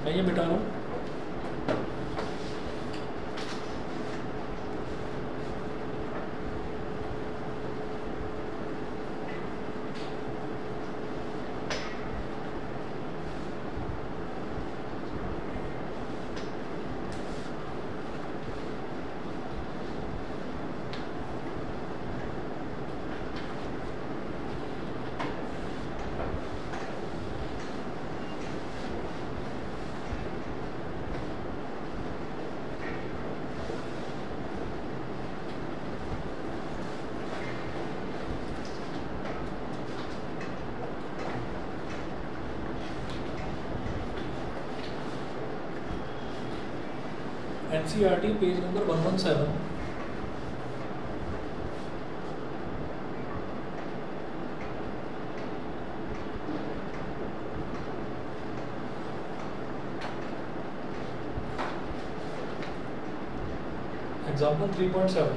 मैं ये मिटा रहा हूँ। NCERT page number 117। एग्जाम्पल 3.7।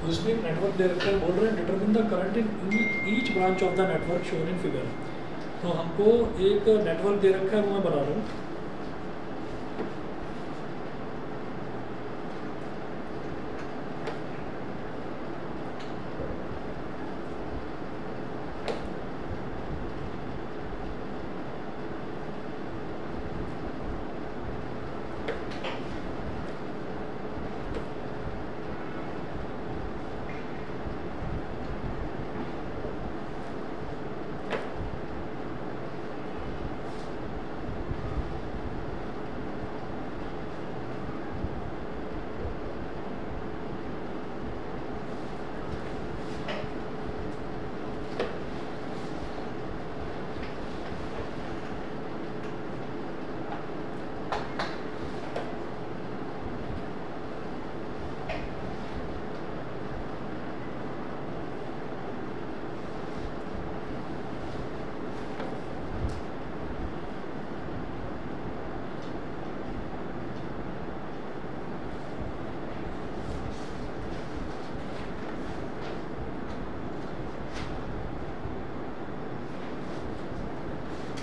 उसमें एक नेटवर्क दे रखा है, बोल रहे हैं determine the current in each branch of the network shown in figure. तो हमको एक नेटवर्क दे रखा है, वो मैं बना रहा हूँ।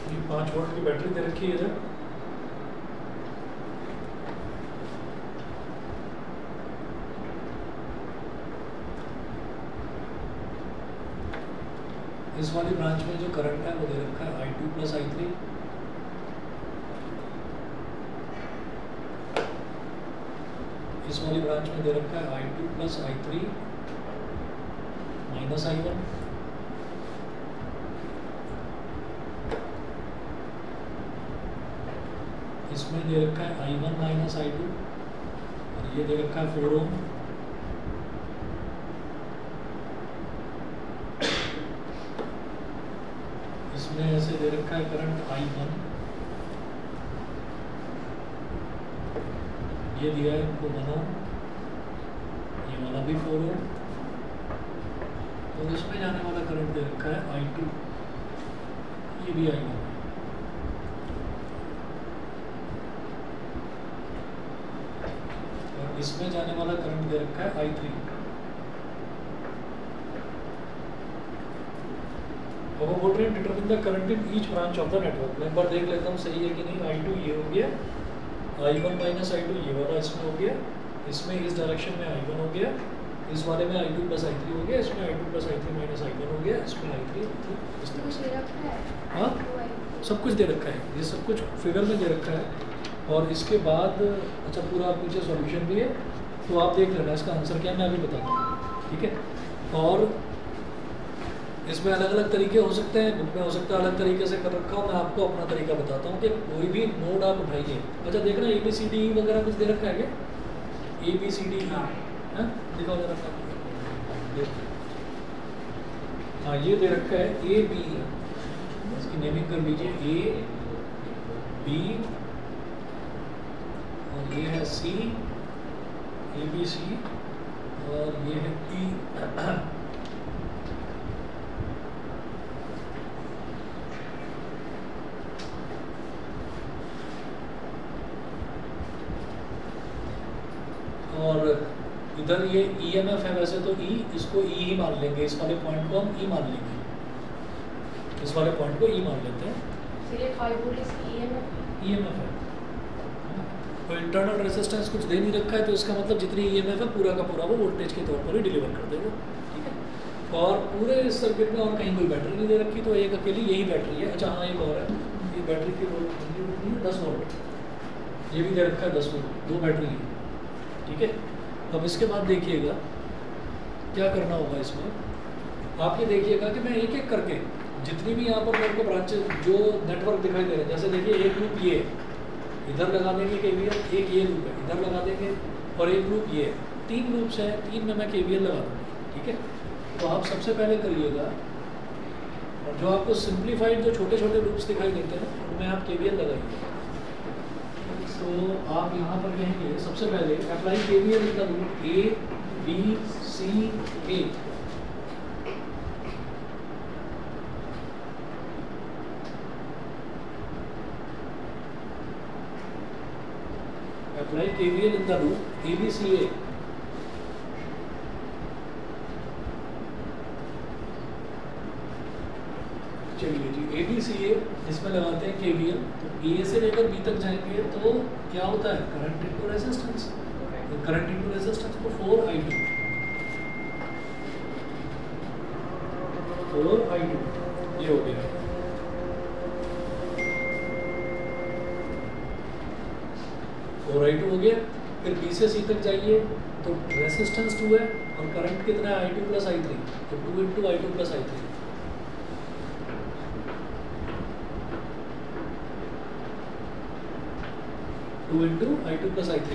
ये 5 वोल्ट की बैटरी दे रखी है इधर। इस वाली ब्रांच में जो करंट है वो दे रखा है I2 प्लस I3। इस वाली ब्रांच में दे रखा है I2 plus I3 minus I1। इसमें दे रखा है I1 माइनस I2 और ये दे रखा है 4 ओम। इसमें ऐसे दे रखा है करंट I1, ये दिया है इनको 1 ओम, ये वाला भी 4 ओम। और इसमें जाने वाला करंट दे रखा है I2, ये भी I1। और इसमें जाने वाला करंट दे रखा है I3। और वो बोल रहे हैं determine the current in each branch of the network. मैं एक बार देख लेता हूँ सही है कि नहीं। I2 ये हो गया, I1 माइनस I2 ये वाला इसमें हो गया, इसमें इस डायरेक्शन में I1 हो गया, इस वाले में I2 प्लस I3 हो गया, इसमें I2 plus I3 minus I1 हो गया, इसमें I3 इस तरह से। हाँ, सब कुछ दे रखा है, ये सब कुछ फिगर में दे रखा है। और इसके बाद अच्छा पूरा आप नीचे सॉल्यूशन भी है, तो आप देख लेना इसका आंसर क्या है, मैं अभी बताता हूँ, ठीक है। और इसमें अलग अलग तरीके हो सकते हैं, बुक में हो सकता है अलग तरीके से कर रखा हो। मैं आपको अपना तरीका बताता हूँ कि कोई भी नोड आप उठाइए। अच्छा देखना ABCD वगैरह कुछ दे रखा है क्या? ABCD हाँ दिखाओ जरा। हाँ ये दे रखा है AB, इसकी नेमिंग कर लीजिए AB, और ये है C, ABC, और ये है E। और इधर ये EMF है वैसे तो E, इसको E ही मान लेंगे, इस वाले पॉइंट को हम E मान लेंगे, इस वाले पॉइंट को E मान लेते हैं। इसलिए 5 वोल्ट इसकी EMF है, तो इंटरनल रेजिस्टेंस कुछ दे नहीं रखा है, तो इसका मतलब जितनी EMF है पूरा का पूरा वो वोल्टेज के तौर पर ही डिलीवर कर देगा, ठीक है। और पूरे इस सर्किट में और कहीं कोई बैटरी नहीं दे रखी, तो एक अकेली यही बैटरी है। अच्छा हाँ, एक और है, ये बैटरी की वोल्ट 10 वोल्ट, ये भी दे रखा है 10 वोल्ट, 2 बैटरी है, ठीक है। अब इसके बाद देखिएगा क्या करना होगा इसमें, आप ये देखिएगा कि मैं एक एक करके जितनी भी यहाँ पर मेरे को ब्रांचेज जो नेटवर्क दिखाई दे रहे हैं, जैसे देखिए एक लूप ये इधर लगा देंगे KVL, एक ये लूप है इधर लगा देंगे, और एक लूप ये, 3 लूप्स हैं, 3 में मैं KVL लगा दूँगा, ठीक है। तो आप सबसे पहले करिएगा, और जो आपको सिंप्लीफाइड जो छोटे छोटे लूप्स दिखाई देते हैं उनमें आप KVL लगाइए। तो आप यहाँ पर कहेंगे सबसे पहले apply KVL in the loop A B C A, apply KVL in the loop ABCA, चलिए जी ABCA इसमें लगाते हैं KVL। तो A से लेकर B तक जाएंगे तो क्या होता है, करंट इनटू रेजिस्टेंस, तो करंट इनटू रेजिस्टेंस को 4I2 ये हो गया। और I2 हो गया, फिर B से C तक जाइए तो रेजिस्टेंस 2 है और करंट कितना है I2 प्लस I3, तो 2 into I2 plus I3, I2 plus I3।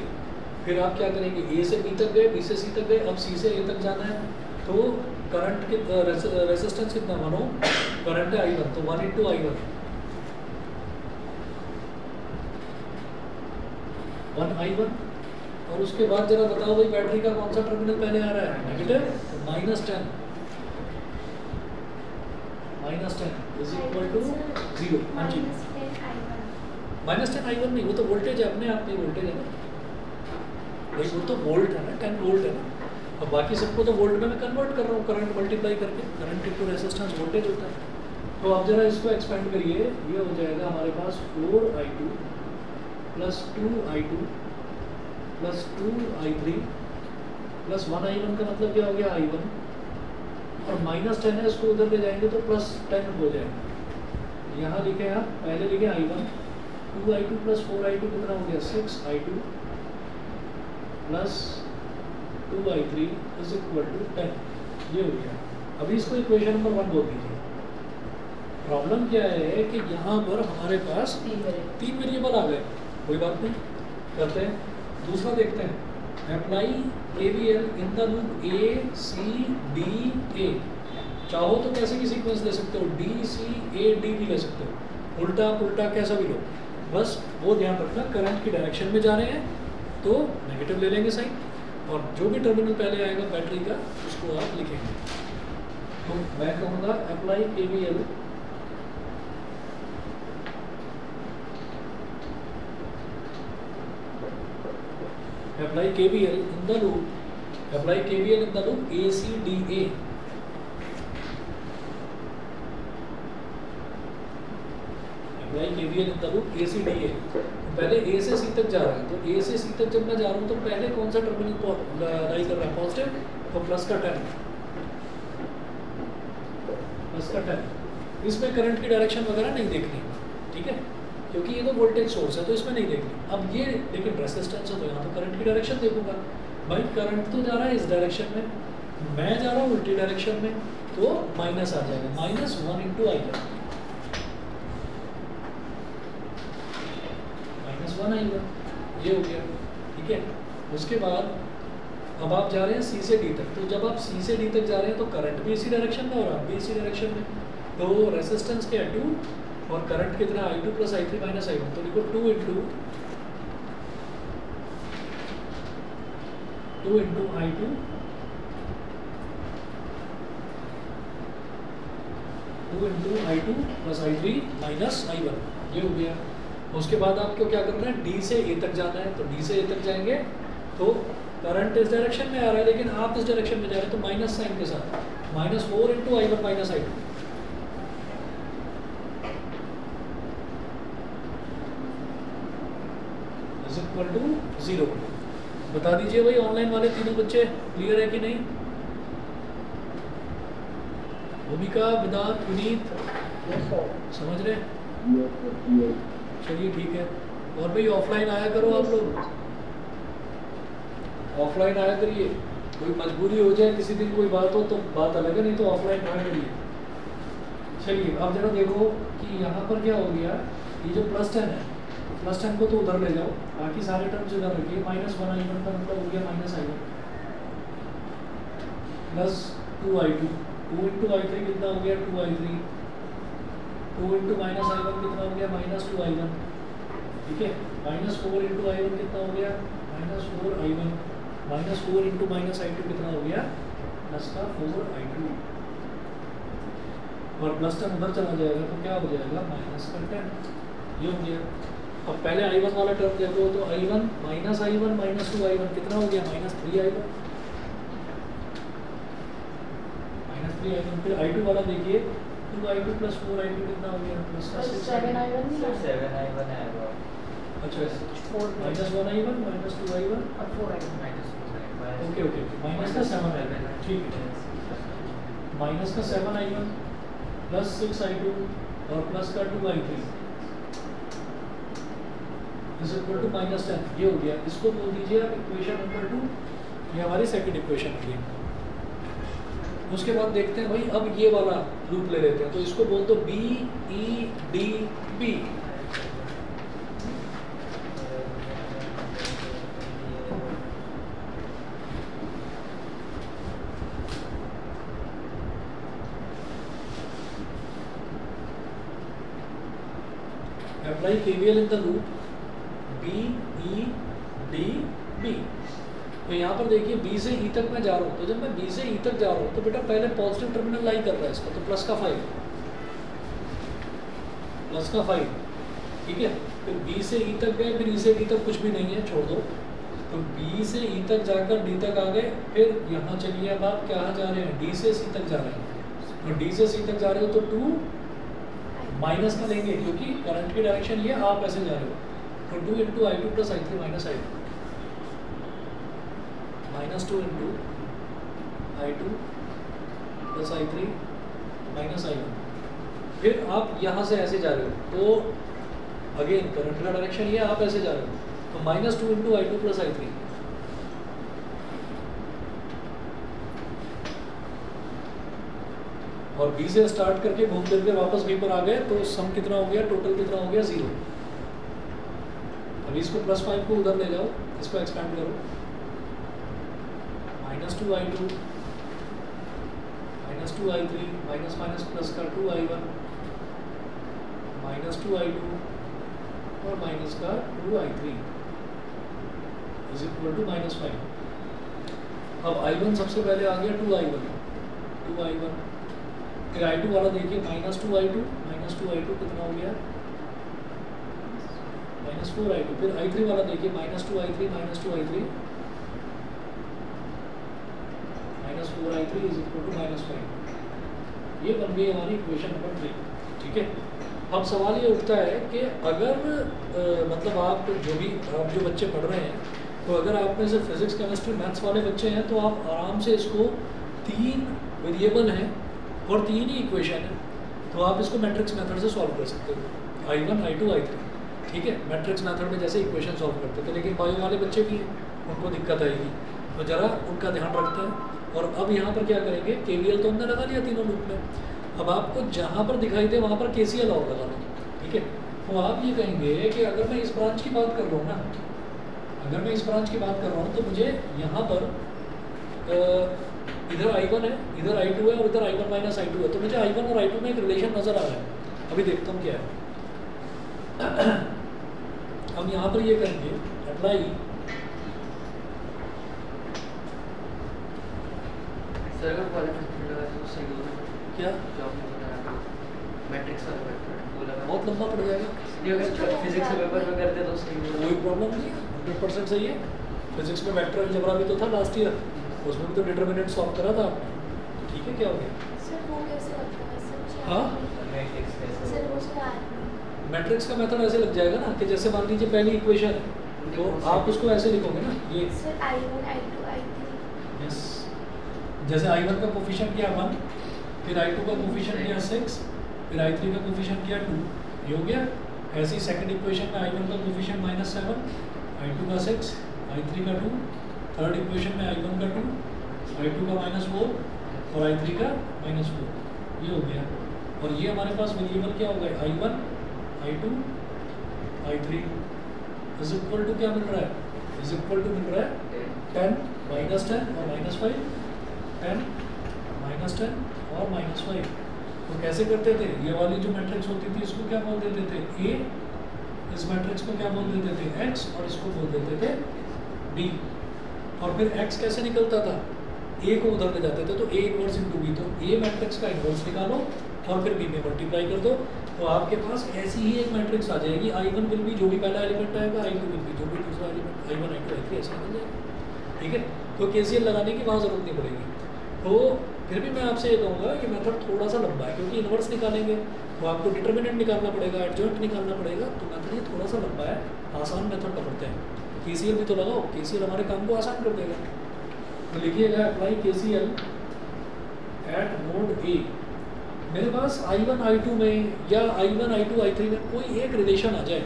फिर आप क्या करेंगे, A से B तक गए, B से C तक गए, अब C से A तक जाना है, तो करंट के रेजिस्टेंस कितना 1 ओम, करंट है I1, तो 1 इंटू I1 1I1। और उसके बाद जरा बताओ भाई बैटरी का कौन सा टर्मिनल पहले आ रहा है, नेगेटिव, तो -10 इज इक्वल टू 0। हाँ जी, -10I1 नहीं, वो तो वोल्टेज है, अपने आप में वोल्टेज है ना भाई, वो तो वोल्ट है ना, 10 वोल्ट है ना। अब बाकी सबको तो वोल्ट में मैं कन्वर्ट कर रहा हूँ, करंट मल्टीप्लाई करके, करंट इनटू रेजिस्टेंस वोल्टेज होता है। तो आप जरा इसको एक्सपेंड करिए, ये हो जाएगा हमारे पास 4I2 plus 2I2 plus 2I3 plus 1I1 का मतलब क्या हो गया I1, और -10 है, इसको उधर ले जाएंगे तो +10 हो जाएगा। यहाँ लिखे आप, पहले लिखे I1, 2I2 प्लस 4I2 कितना हो गया 6I2 plus 2I3 is equal to 10, ये हो गया। अभी इसको इक्वेशन नंबर 1 बोल दीजिए। प्रॉब्लम क्या है कि यहाँ पर हमारे पास 3 वेरिएबल आ गए, कोई बात नहीं, करते हैं दूसरा देखते हैं। Apply KVL in the loop A C D A, चाहो तो कैसे भी सीक्वेंस ले सकते हो, D C A D भी ले सकते हो, उल्टा पुल्टा कैसा भी लो, बस वो ध्यान रखना करंट की डायरेक्शन में जा रहे हैं तो नेगेटिव ले लेंगे साइन, और जो भी टर्मिनल पहले आएगा बैटरी का उसको आप लिखेंगे। तो मैं कहूँगा apply KVL apply KVL in the loop ACDA, apply KVL in the loop ACDA। पहले A से C तक जा रहा है, तो A से C तक जब मैं जा रहा हूँ तो पहले कौन सा टर्मिनल लाई कर रहा है, पॉजिटिव, तो प्लस का 10, इसमें करंट की डायरेक्शन वगैरह नहीं देखनी, ठीक है, क्योंकि ये तो वोल्टेज सोर्स है तो इसमें नहीं देखनी। अब ये लेकिन रेजिस्टेंस है तो यहाँ तो करंट की डायरेक्शन देखूंगा, भाई करंट तो जा रहा है इस डायरेक्शन में, मैं जा रहा हूँ उल्टी डायरेक्शन में, तो माइनस आ जाएगा, -1 इंटू I1, -1I1, ये हो गया, ठीक है। उसके बाद अब आप जा रहे हैं C से D तक, तो जब आप C से D तक जा रहे हैं तो करंट भी इसी डायरेक्शन में और आप भी इसी डायरेक्शन में, तो रेजिस्टेंस क्या है 2, और करंट कितना I2 plus I3 minus I1, तो देखो 2 into I2 plus I3 minus I1, ये हो गया। उसके बाद आपको क्या करना है, D से A तक जाना है, तो D से A तक जाएंगे तो करंट इस डायरेक्शन में आ रहा है लेकिन आप इस डायरेक्शन में जा रहे हैं, तो माइनस साइन के साथ -4 × I1 - I2 is equal to 0। बता दीजिए भाई ऑनलाइन वाले तीनों बच्चे क्लियर है कि नहीं? भूमिका, वेदांत, विनीत समझ रहे? चलिए ठीक है। और भाई ऑफलाइन आया करो आप लोग, ऑफलाइन आया करिए। कोई मजबूरी हो जाए किसी दिन कोई बात हो तो बात अलग है, नहीं तो ऑफलाइन आया करिए। चलिए अब जरा देखो कि यहाँ पर क्या हो गया, ये जो +10 है, +10 को तो उधर ले जाओ, बाकी सारे टर्म्स इधर रखिए। -1 I1 का मतलब हो गया -I1 प्लस 2I2, 2 × I3 कितना हो गया 2I3, 2 × -I1 कितना हो गया -2I1, ठीक है। -4 × I1 कितना हो गया -4I1, -4 × -I2 कितना हो गया +4I2, और +10 उधर चला जाएगा तो क्या हो जाएगा -10, ये हो गया। अब पहले I1 वाला टर्म देखो तो I1 -I1 -2I1 कितना हो गया -3I1, -3I1। फिर I2 वाला देखिए 2I2 + 4I2 कितना हो गया +7I1 7I1 आएगा। अच्छा -1I1 -2I1 और 4I1 ओके ओके -7I1, ठीक है। -7I1 + 6I2 और प्लस का 2I3 इज इक्वल टू -10, ये हो गया। इसको बोल दीजिए आप इक्वेशन नंबर 2, ये हमारी सेकंड इक्वेशन होगी। उसके बाद देखते हैं भाई, अब ये वाला लूप ले लेते हैं, तो इसको बोल दो BEDB। Apply KVL in the loop BEDB। तो यहाँ पर देखिए B से E तक मैं जा रहा हूँ, तो जब मैं B से E तक जा रहा हूँ तो बेटा पहले पॉजिटिव टर्मिनल लाई कर रहा है इसका, तो +5, ठीक है। फिर B से E तक गए, फिर E से D तक कुछ भी नहीं है, छोड़ दो। तो B से E तक जाकर D तक आ गए, फिर यहाँ चलिए अब आप क्या जा रहे हैं, D से C तक जा रहे हैं। तो D से C तक जा रहे हो तो 2 माइनस का लेंगे क्योंकि करंट की डायरेक्शन ये, आप ऐसे जा रहे हो, तो 2 × I2 + I3 - I2, -2 × I2 + I3 - I1। फिर आप यहाँ से ऐसे जा रहे हो, तो अगेन करंट का डायरेक्शन ये, आप ऐसे जा रहे हो, तो -2 × I2 + I3। और B से स्टार्ट करके घूम फिर के वापस B पर आ गए, तो सम कितना हो गया, टोटल कितना हो गया 0। अब इसको +5 को उधर ले जाओ, इसको एक्सपेंड करो, -2I2 -2I3 प्लस का 2I1 -2I2 और माइनस का 2I3 इज इक्वल टू -5। अब I1 सबसे पहले आ गया 2I1, फिर I2 वाला देखिए -2I2 कितना हो गया -4I2। फिर I3 वाला देखिए -2I3 -4I3 is equal to -5। ये बन गई हमारी इक्वेशन नंबर 3, ठीक है। अब सवाल ये उठता है कि अगर मतलब आप जो बच्चे पढ़ रहे हैं, तो अगर आप में से फिजिक्स केमिस्ट्री मैथ्स वाले बच्चे हैं तो आप आराम से इसको 3 वेरिएबल हैं और 3 ही इक्वेशन है, तो आप इसको मैट्रिक्स मेथड से सॉल्व कर सकते हो, I1 I2 I3, ठीक है। मैट्रिक्स मेथड में जैसे इक्वेशन सॉल्व करते थे, लेकिन बायो वाले बच्चे भी उनको दिक्कत आएगी, तो ज़रा उनका ध्यान रखते हैं। और अब यहाँ पर क्या करेंगे, KVL तो हमने लगा लिया तीनों लूप में, अब आपको जहाँ पर दिखाई दे वहाँ पर KCL और लगा लो, ठीक है। तो आप ये कहेंगे कि अगर मैं इस ब्रांच की बात कर रहा हूँ ना, अगर मैं इस ब्रांच की बात कर रहा हूँ तो मुझे यहाँ पर इधर I1 है, इधर I2 है और इधर I1 - I2 है, तो मुझे I1 और I2 में एक रिलेशन नज़र आ रहा है। अभी देखता हूँ क्या है। हम यहाँ पर ये करेंगे अप्लाई क्या, मैट्रिक्स वाला मेथड बहुत लंबा पड़ जाएगा, ये अगर फिजिक्स के पेपर में करते तो सही होगा। कोई प्रॉब्लम नहीं है, 100% सही है। फिजिक्स में वेक्टर अलजेब्रा भी तो था लास्ट ईयर, उसमें भी तो डिटरमिनेंट सॉल्व करा था आपने। ठीक है, क्या हो गया? सर वो कैसे लगता है सर? हाँ? मैट्रिक्स कैसे सर वो सर आदमी मैट्रिक्स का मेथड ऐसे लग जाएगा ना कि जैसे मान लीजिए पहली इक्वेशन है तो आप उसको ऐसे लिखोगे ना, ये sir I1 I2 I3 yes, जैसे I1 का कोफिशिएंट किया 1, फिर I2 का कोफिशिएंट किया 6, फिर I3 का कोफिशिएंट किया 2, ये हो गया। ऐसे ही सेकंड इक्वेशन में I1 का कोफिशिएंट -7, I2 का 6, I3 का 2, थर्ड इक्वेशन में I1 का 2, I2 का -4 और I3 का -4, ये हो गया। और ये हमारे पास वेरिएबल क्या हो गए? I1 I2 I3 is equal to क्या मिल रहा है? इज इक्वल टू मिल रहा है 10 -10 और -5, 10 -10 और -5। तो कैसे करते थे? ये वाली जो मैट्रिक्स होती थी इसको क्या बोल देते थे? A, इस मैट्रिक्स को क्या बोल देते थे? X, और इसको बोल देते थे B। और फिर X कैसे निकलता था? A को उधर ले जाते थे तो A इनवर्स इंटू B, तो A मैट्रिक्स का इनवर्स निकालो और फिर B में मल्टीप्लाई कर दो, तो आपके पास ऐसी ही एक मैट्रिक्स आ जाएगी। I1 विल बी, जो भी पहला एलिमेंट आएगा, I2 विल बी, जो भी दूसरा एलिमेंट, I1 I2 I3 ऐसे निकल जाएगा। ठीक है, तो KCL लगाने की वहाँ ज़रूरत नहीं पड़ेगी। तो फिर भी मैं आपसे ये कहूँगा कि मेथड थोड़ा सा लंबा है, क्योंकि इनवर्स निकालेंगे तो आपको डिटरमिनेंट निकालना पड़ेगा, एडजॉइंट निकालना पड़ेगा, तो मेथड ये थोड़ा सा लंबा है। आसान मेथड पकड़ते हैं। KCL भी तो लगाओ, KCL हमारे काम को आसान कर देगा। तो लिखिएगा apply KCL at node A। मेरे पास I1 I2 में या I1 I2 I3 में कोई एक रिलेशन आ जाए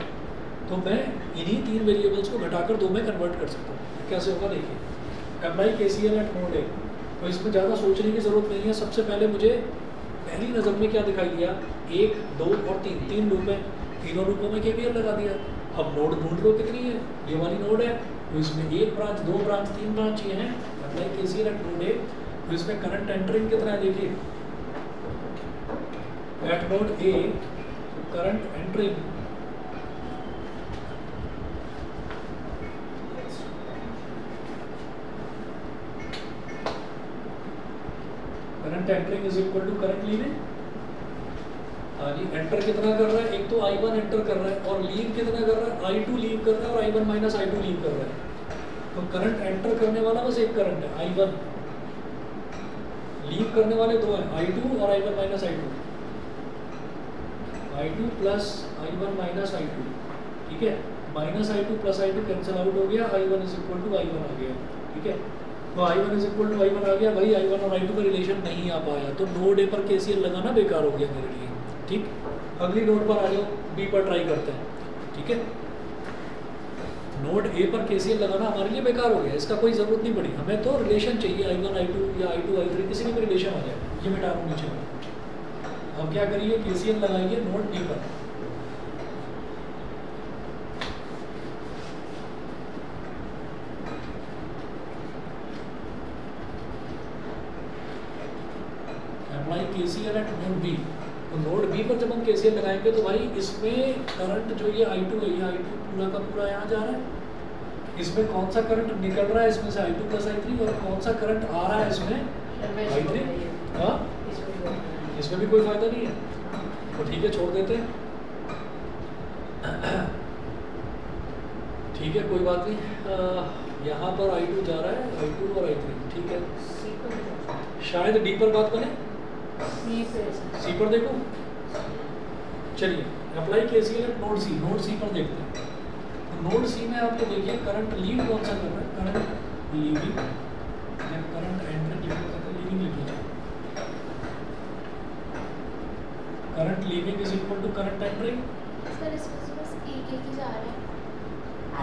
तो मैं इन्हीं तीन वेरिएबल्स को घटाकर 2 में कन्वर्ट कर सकता हूँ। कैसे होगा देखिए, apply KCL at node A। तो इसमें ज़्यादा सोचने की ज़रूरत नहीं है। सबसे पहले मुझे पहली नज़र में क्या दिखाई दिया? 1, 2 और 3, 3 लूप है, तीनों लूपों में KVL लगा दिया। अब नोड ढूंढ लो कितनी है, ये वाली नोड है, तो इसमें 1 ब्रांच, 2 ब्रांच, 3 ब्रांच ये हैं। Apply KCL at node A। तो इसमें करंट एंटरिंग कितना है देखिए, at node A current entering is equal to current leaving. Enter कितना कर रहा है? एक तो I1 एंटर कर रहा है और लीव कितना कर रहा है? I2 लीव कर रहा है और I1 माइनस I2 लीव कर रहा है। तो करंट एंटर करने वाला बस एक करंट है I1, लीव करने वाले दो हैं I2 और I1 minus I2, I2 plus I1 minus I2। ठीक है, minus I2 plus I2 cancel out हो गया, I1 is equal to I1 आ गया। ठीक है, तो I1 is equal to I1 आ गया। भाई I1 और I2 का रिलेशन नहीं आ पाया तो नोड A पर KCL लगाना बेकार हो गया मेरे लिए। ठीक, अगली नोड पर आ जाओ, B पर ट्राई करते हैं। ठीक है, नोड A पर KCL लगाना हमारे लिए बेकार हो गया, इसका कोई ज़रूरत नहीं पड़ी। हमें तो रिलेशन चाहिए I1 I2 या I2 I3, किसी में भी रिलेशन आ जाए। ये मिटा दूँ नीचे में। अब क्या करिए, KCL लगाइए नोड B पर। Apply KCL at node B। तो नोड B पर जब हम KCL लगाएंगे तो भाई इसमें करंट जो ये I2 है, ये I2 पूरा का पूरा यहाँ जा रहा है। इसमें कौन सा करंट निकल रहा है? इसमें से I2 प्लस I3। और कौन सा करंट आ रहा है इसमें? I3। हाँ, इसमें भी कोई फायदा नहीं है, तो ठीक है छोड़ देते हैं। ठीक है, कोई बात नहीं। यहाँ पर I2 जा रहा है, I2 और I3। ठीक है, शायद D पर बात बने, C पर देखो। चलिए apply KCL at node C। Node C पर देखते हैं। तो नोड C में आपको देखिए करंट लीव कौन सा कर रहा है? करंट लीविंग या करंट एंटरिंग लीविंग लिख लीजिए। Current leaving is equal to current entering. Sir इसमें से बस एक ही जा रहा है।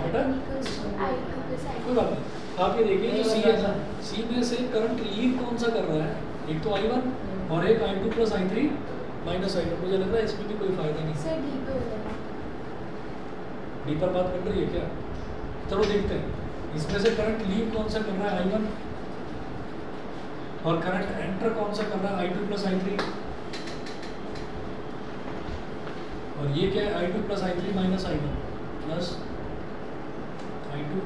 बेटा I2 प्लस कोई बात नहीं, आप ये देखिए जो C है, C में से करंट लीव कौन सा कर रहा है? एक तो I1 और एक I2 plus I3 minus I1। मुझे लग रहा है इसमें भी कोई फायदा नहीं। सर D पे हो जाएगा। D पर बात कर रही है क्या? चलो देखते हैं, इसमें से करंट लीव कौन सा कर रहा है? I1। और करंट एंटर कौन सा कर रहा है? I2 plus I3। और ये क्या है? I2 plus I3 minus I1 plus I2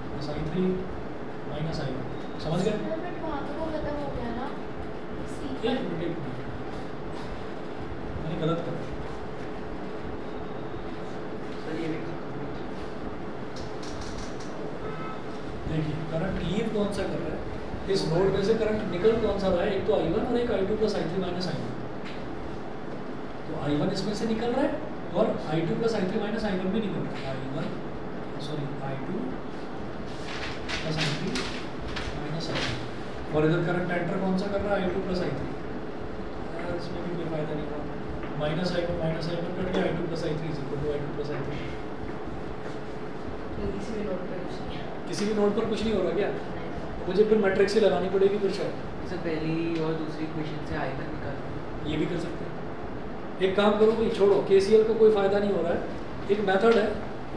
plus I3 minus I1। समझ गए? बट वहाँ तो वो खत्म हो गया ना। एक मिनट, मैंने गलत कर दिया। सर ये भी कौन सा कर रहा है, इस नोड में से करंट निकल कौन सा रहा है, एक तो I1 और एक I2 plus I3 minus I1। तो I1 इसमें से निकल रहा है और I2 plus I3 minus I1 भी निकल रहा है। I2 plus I3 minus I1। और इधर करंट एंटर कौन सा कर रहा है, I2 प्लस I3। इसमें भी कोई फायदा नहीं हुआ, माइनस I1 कट गया, I2 plus I3 is equal to I2 plus I3। किसी भी नोड पर कुछ नहीं हो रहा क्या, मुझे फिर मैट्रिक्स ही लगानी पड़ेगी फिर शायद। इससे पहली और दूसरी इक्वेशन से I1 निकालना, ये भी कर सकते हैं। एक काम करो भाई, छोड़ो KCL का कोई फ़ायदा नहीं हो रहा है, एक मेथड है,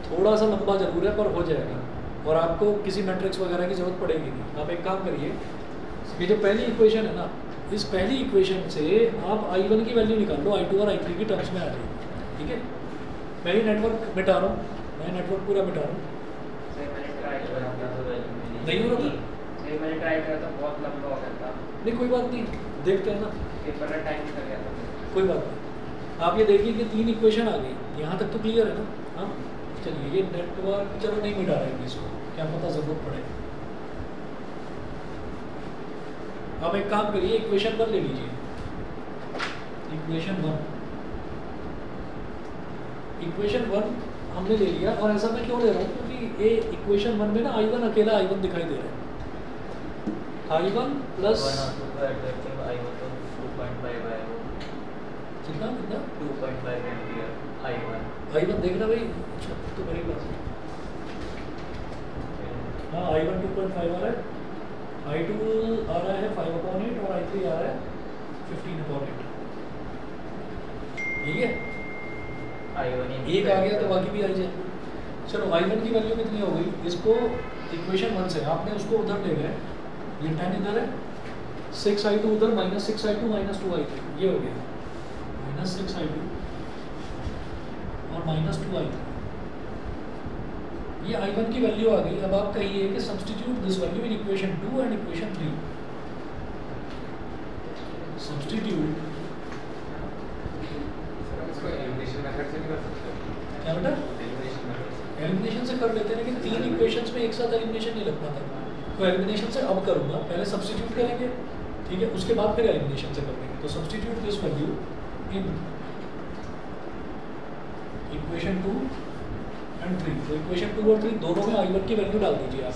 थोड़ा सा लंबा जरूर है पर हो जाएगा, और आपको किसी मैट्रिक्स वगैरह की ज़रूरत पड़ेगी नहीं। आप एक काम करिए, ये जो पहली इक्वेशन है ना, इस पहली इक्वेशन से आप I1 की वैल्यू निकाल लो, I2 और I3 की टर्म्स में आ जाएगी। ठीक है, मैं ये नेटवर्क मिटा रहा हूँ, मैं नेटवर्क पूरा मिटा रहा हूँ। नहीं हो रहा था, मैंने ट्राई करा था, बहुत लंबा हो गया था। नहीं कोई बात नहीं, देखते हैं ना, पेपर में टाइम निकल गया था। कोई बात नहीं। आप ये देखिए कि 3 इक्वेशन आ गई, यहाँ तक तो क्लियर है ना। हाँ चलिए, ये नेटवर्क चलो नहीं मिटा रहे इसको, क्या पता ज़रूरत पड़े। अब एक काम करिए, इक्वेशन 1 ले लीजिए, इक्वेशन 1 हमने ले लिया। और ऐसा मैं क्यों ले रहा हूँ, क्योंकि ये इक्वेशन 1 में ना I1 अकेला I1 दिखाई दे रहा है। I1 प्लस कितना 2.5 एम्पियर I1 देखना भाई। अच्छा तो मेरी क्लास हाँ, I1 2.5 आ रहा है, I2 आ रहा है 5/8 और I3 आ रहा है 15/8। ठीक है, एक आ गया तो बाकी भी आ जाए। चलो I1 की वैल्यू कितनी हो गई, इसको इक्वेशन 1 से आपने उसको उधर ले गए, ये 10 इधर है, 6I2 उधर, -6I2 -2I3, ये हो गया -6I2 और -2I3। ये I1 की वैल्यू आ गई। अब आप कहिए कि substitute this value in equation 2 and equation 3। Substitute क्या बेटा, एलिमिनेशन से कर लेते हैं, लेकिन 3 इक्वेशंस में एक साथ एलिमिनेशन नहीं लग पाता। तो एलिमिनेशन से अब करूँगा, पहले सब्स्टिट्यूट करेंगे, ठीक है, उसके बाद फिर एलिमिनेशन से करेंगे। तो substitute this value in equation 2 and 3। तो इक्वेशन 2 और 3 दोनों में I1 की वैल्यू डाल दीजिए आप।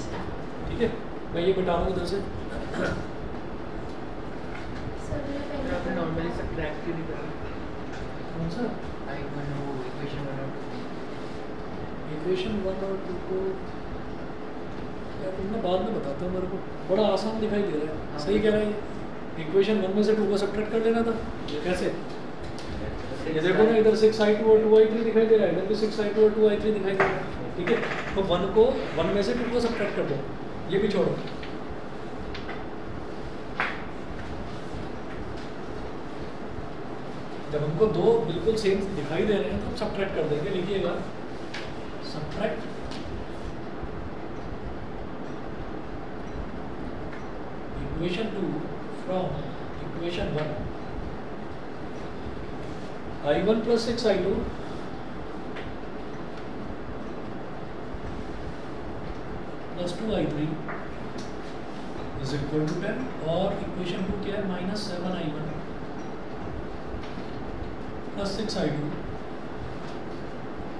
ठीक है, मैं ये मिटा रहा हूँ इधर से। नॉर्मली सब्ट्रैक्ट ही नहीं करा। कौन सा I1 वो इक्वेशन 1 और 2, इक्वेशन 1 और 2 को यार तुमने बाद में बताता हूँ, मेरे को बड़ा आसान दिखाई दे रहा है। सही कह रहा है, ये इक्वेशन 1 में से 2 को सब्ट्रैक्ट कर लेना था। कैसे, ये देखो ना, इधर 6I2 और 2I3 दिखाई दे रहा है, इधर भी 6I2 और 2I3 दिखाई दे रहा है। ठीक है, तो 1 में से 2 को सब्ट्रैक्ट कर दो, ये भी छोड़ो। जब हमको 2 बिल्कुल सेम दिखाई दे रहे हैं तो हम सब्ट्रैक्ट कर देंगे। लिखिएगा subtract equation 2 from equation 1। I1 plus 6I2 plus 2I3 is equal to 10। और इक्वेशन 2 क्या है, -7I1 plus 6I2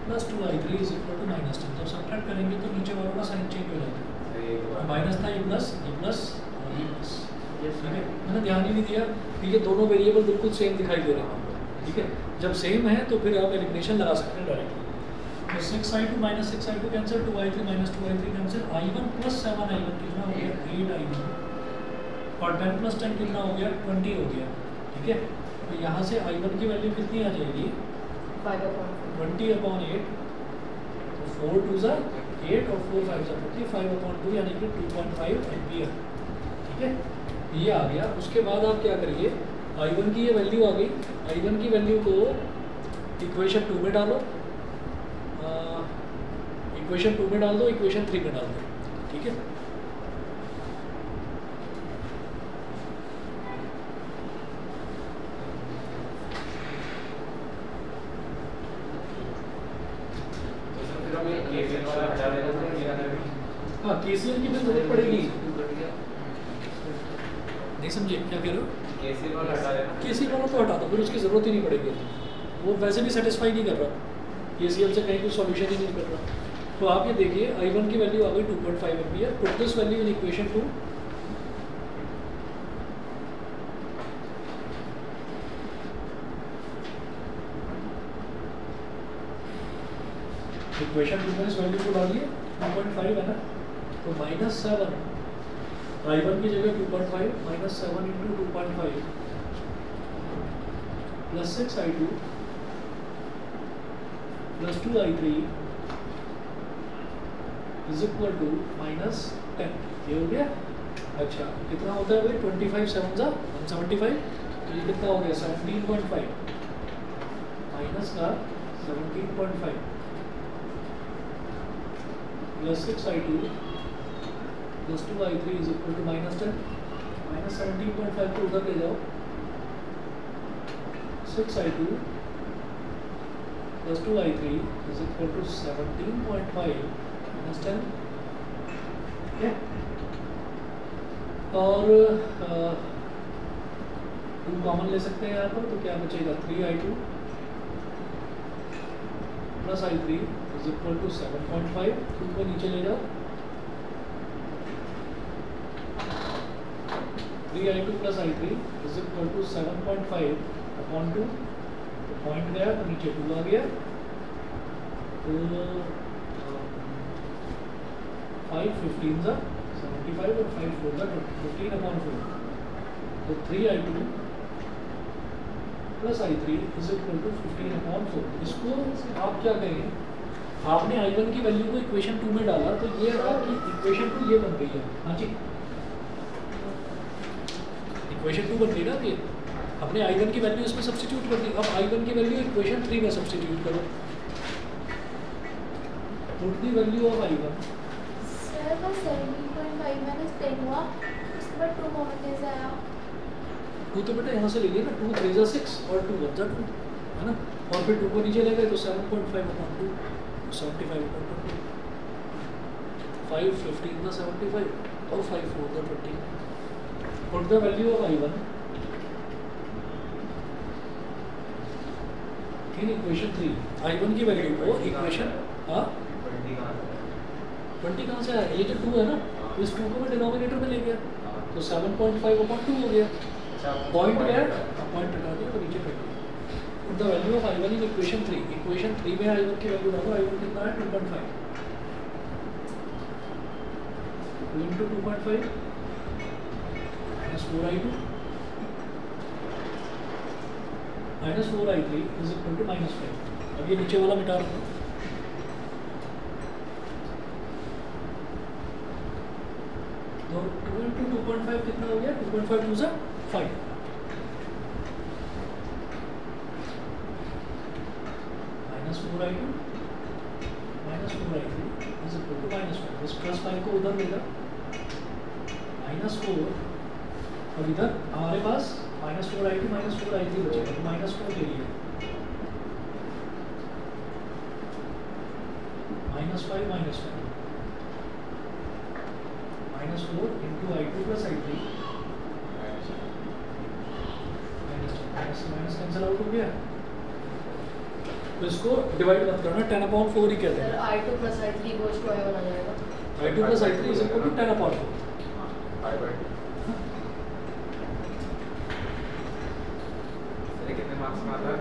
plus 2I3 is equal to -10। जब सब्ट्रैक्ट करेंगे तो नीचे वालों का साइन चेंज हो जाता है, माइनस था, ये प्लस और ये प्लस। ठीक है, मैंने ध्यान ही नहीं दिया कि ये दोनों वेरिएबल बिल्कुल सेम दिखाई दे रहे हैं। ठीक है, जब सेम है तो फिर आप एलिमिनेशन लगा सकते हैं डायरेक्टली। तो 6I2 - 6I2 cancel, 2I3 - 2I3 cancel, I1 plus 7I1 कितना हो गया, 8I1, और 10 प्लस 10 कितना हो गया, 20 हो गया। ठीक है, तो यहाँ से I1 की वैल्यू कितनी आ जाएगी, 20/8। तो 4 2 ज़ा 8 और 4 5 ज़ा 20, 5/2 यानी कि 2.5 एम्पियर। ठीक है, ये आ गया। उसके बाद आप क्या करिए, I1 की ये वैल्यू आ गई, I1 की वैल्यू को इक्वेशन 2 में डालो, इक्वेशन 2 में डाल दो, इक्वेशन 3 में डाल दो। ठीक है, हाँ KCL की भी जरूरत पड़ेगी। नहीं समझे क्या कह रहे हो? केसीएल वाला हटा देना। केसीएल वाला तो हटा दो, फिर उसकी ज़रूरत ही नहीं पड़ेगी, वो वैसे भी सेटिस्फाई नहीं कर रहा, केसीएल से कहीं कुछ सॉल्यूशन ही नहीं कर रहा। तो आप ये देखिए I1 की वैल्यू आ गई 2.5 ampere, put this value in equation 2, equation 2 में इस वैल्यू को डालिए, 2.5 है ना, तो -7 I1 की जगह 2.5 -7 × 2.5 plus 6 I2 plus 2 I3 is equal to -10। ये हो गया। अच्छा कितना होता है भाई, 25 7 जा 175, तो ये कितना हो गया 17.5 माइनस का 17.5 plus 6 I2 plus 2 I3 is equal to -10। -17.5 को उधर ले जाओ, 6 I2 plus 2 I3 is equal to 17.5 -10। ठीक है, और 2 कॉमन ले सकते हैं यहाँ पर, तो क्या बचेगा 3 I2 plus I3 is equal to 7.5, 2 को नीचे ले जाओ, 3 I2 plus I3 is equal to 7.5 upon 2, तो पॉइंट गया तो नीचे 2 आ गया, तो 5 15 जा 75 और 5 4 जा 15 अपॉन 4, तो 3 I2 plus I3 is equal to 15 upon 4। इसको आप क्या कहेंगे, आपने I1 की वैल्यू को इक्वेशन 2 में डाला, तो ये आपकी इक्वेशन 2 ये बन गई है। हाँ जी, इक्वेशन 2 बन गई ना, ये अपने I1 की वैल्यू इसमें सब्स्टिट्यूट कर दी। अब I1 की वैल्यू इक्वेशन 3 में सब्स्टिट्यूट करो, put the value of I1। Sir वो 17.5 माइनस 10 हुआ, उसके बाद 2 कॉमन कैसे आया? 2 तो बेटा यहाँ से ले लिया ना, 2 3 जा 6 और 2 1 जा 2, है ना, और फिर 2 को नीचे ले गए तो 7.5 अपॉन 2, 75 अपॉन 2, 5 15 जा 75 और 5 4 जा 20। Put the value of I1 in equation 3। I1 की वैल्यू को इक्वेशन 20 कहाँ से आया, ये जो 2 है ना, इस 2 को मैं डिनोमिनेटर में ले गया, तो 7.5 अपॉन 2 हो गया, पॉइंट गया, पॉइंट हटा दिया तो नीचे कर दिया। Put the value of I1 in equation 3, equation 3 में I1 की वैल्यू डालो, I1 कितना है 2.5, 2 × 2.5 -4 I2 -4 I3 is equal to -5। अब ये नीचे वाला मिटा रहा हूँ, तो 2 × 2.5 कितना हो गया, 2.5 2 जा 5, -4 I2 -4 I3 is equal to -5। इस +5 को उधर लेगा, -4, और इधर हमारे पास -4 I2 -4 I3 बचेगा, तो -4 ले लिया, -5 -5 -4 into I2 plus I3 minus cancel out हो गया, तो इसको डिवाइड मत करना, 10/4 ही कहते हैं। I2 plus I3 goes to I1 आ जाएगा। I2 plus I3 is equal to 10/4। कितने मार्क्स में आता है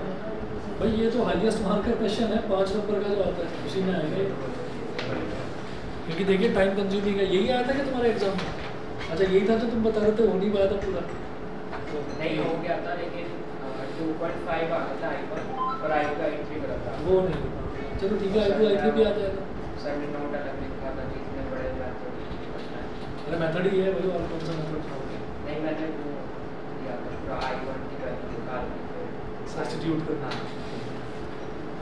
भाई ये तो हाईएस्ट मार्क का क्वेश्चन है, 5 नंबर का जो आता है उसी में आएगा, क्योंकि देखिए टाइम कंज्यूमिंग है। यही आया था कि तुम्हारे एग्जाम में? अच्छा यही था जो तुम बता रहे थे, हो नहीं पाया था पूरा? नहीं हो गया था, लेकिन 2.5 आ गया था I1 और I2 I3 करा था। वो नहीं होता, चलो ठीक है, I2 I3 भी आ जाएगा। सर ने नोट अलग लिखा था, जिसमें बड़े जाते अरे मेथड ही है भाई, और कौन सा मेथड था? नहीं, मैंने वो दिया था पूरा I1 की वैल्यू निकाल के सब्स्टिट्यूट करना।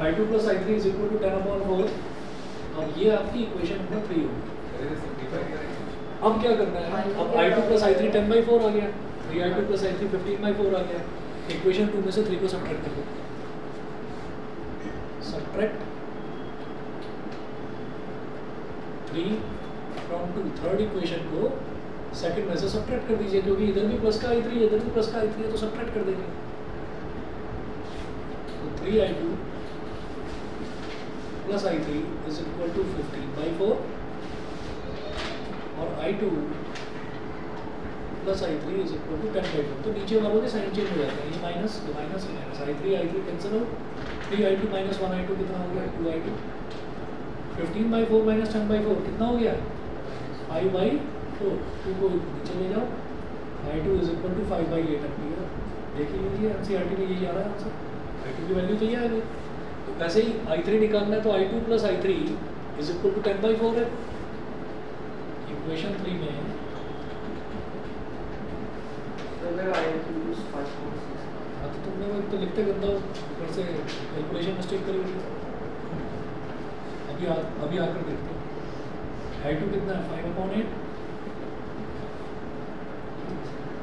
I2 plus I3 is equal to 10/4। अब ये आपकी इक्वेशन नंबर 3 होगी। अब क्या करना है, अब I2 plus I3 10/4 आ गया, 3I2 plus I3 15/4 आ गया। इक्वेशन 2 में से 3 को सब्ट्रैक्ट कर दो, सब्ट्रैक्ट 3 from 2, थर्ड इक्वेशन को सेकंड में से सब्ट्रैक्ट कर दीजिए, क्योंकि इधर भी प्लस का i3 है, इधर भी प्लस का i3 है, तो सब्ट्रैक्ट कर देंगे। तो 3i2 plus i3 is equal to 15/4 और i2 plus i3 is equal to 10/4। तो नीचे वालों के साइन चेंज हो जाते हैं, ये माइनस ये माइनस ये माइनस, i3 कैंसिल हो, 3i2 माइनस 1i2 कितना हो गया 2i2, 15/4 माइनस 10/4 कितना हो गया 5/4, 2 को नीचे ले जाओ, i2 इज इक्वल टू 5/8 अपनी देख लीजिए, एनसीईआरटी में यही आ रहा है आंसर, i2 की वैल्यू तो ये आ गई। तो वैसे ही i3 निकालना है तो i2 plus i3 is equal to 10/4 है। इक्वेशन 3 में हाँ, तो तुमने वो तो लिखते गंदा ऊपर से कैलकुलेशन मिस्टेक करी होगी। अभी आकर देखते हैं i2 कितना है 5/8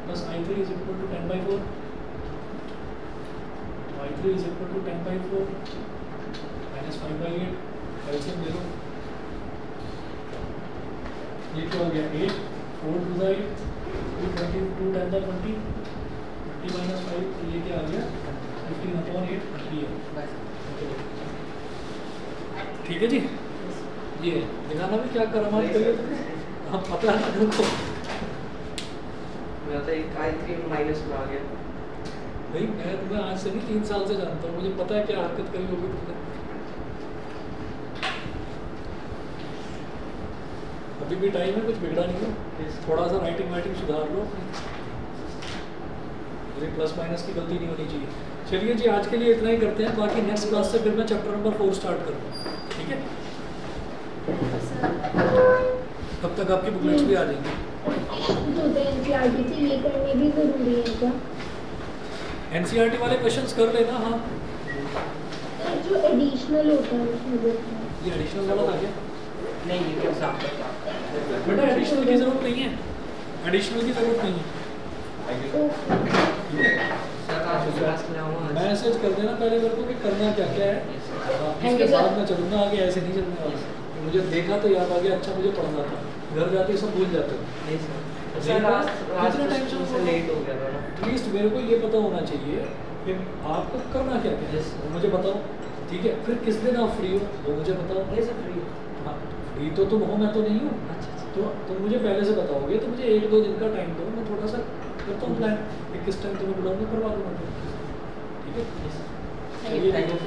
plus i3 is equal to 10/4, i3 is equal to 10/4 minus 5/8, LCM ले लो, ये क्या हो गया 8, 4 2 8, 2 2 10 20, 20 माइनस 5, तो ये क्या आ गया 15/8 है। ठीक है जी, ये दिखाना भी क्या करामात करिए तुमने, हाँ पता है ना तुमको, मेरा तो एक i3 माइनस में आ गया। भाई मैं तुम्हें आज से नहीं 3 साल से जानता हूँ, मुझे पता है क्या हरकत करी होगी तुमने। अभी भी टाइम है, कुछ बिगड़ा नहीं हो, थोड़ा सा राइटिंग वाइटिंग सुधार लो, मुझे प्लस माइनस की गलती नहीं होनी चाहिए। चलिए जी, आज के लिए इतना ही करते हैं, बाकी नेक्स्ट क्लास से फिर मैं चैप्टर नंबर 4 स्टार्ट करूँगा, ठीक है। तब तक आपकी बुकलेट्स भी आ जाएंगी। एनसीईआरटी से ये करने भी जरूरी है क्या? एनसीईआरटी वाले क्वेश्चंस कर लेना, हाँ जो एडिशनल होता है उसमें देखना है। ये एडिशनल वाला था क्या? नहीं ये क्या साफ करता बेटा एडिशनल की जरूरत नहीं है, एडिशनल की जरूरत नहीं है। मैसेज कर देना पहले मेरे को कि करना क्या क्या है, इसके बाद मैं चलूँगा आगे, ऐसे नहीं चलने वाला। मुझे देखा तो याद आ गया, अच्छा मुझे पढ़ना था, घर जाके सब भूल जाते हो। नहीं सर, कितना टाइम से लेट हो गया था ना। एटलीस्ट मेरे को ये पता होना चाहिए कि आपको करना क्या क्या है, वो मुझे बताओ, ठीक है। फिर किस दिन आप फ्री हो वो मुझे बताओ। नहीं सर फ्री। हाँ फ्री तो तुम हो, मैं तो नहीं हूँ। अच्छा तो तुम मुझे पहले से बताओगे तो मुझे 1-2 दिन का टाइम दो, मैं थोड़ा सा करता हूँ प्लान कि किस टाइम तुम्हें बुलाऊंगा, करवा दूँगा, ठीक है। Thank you.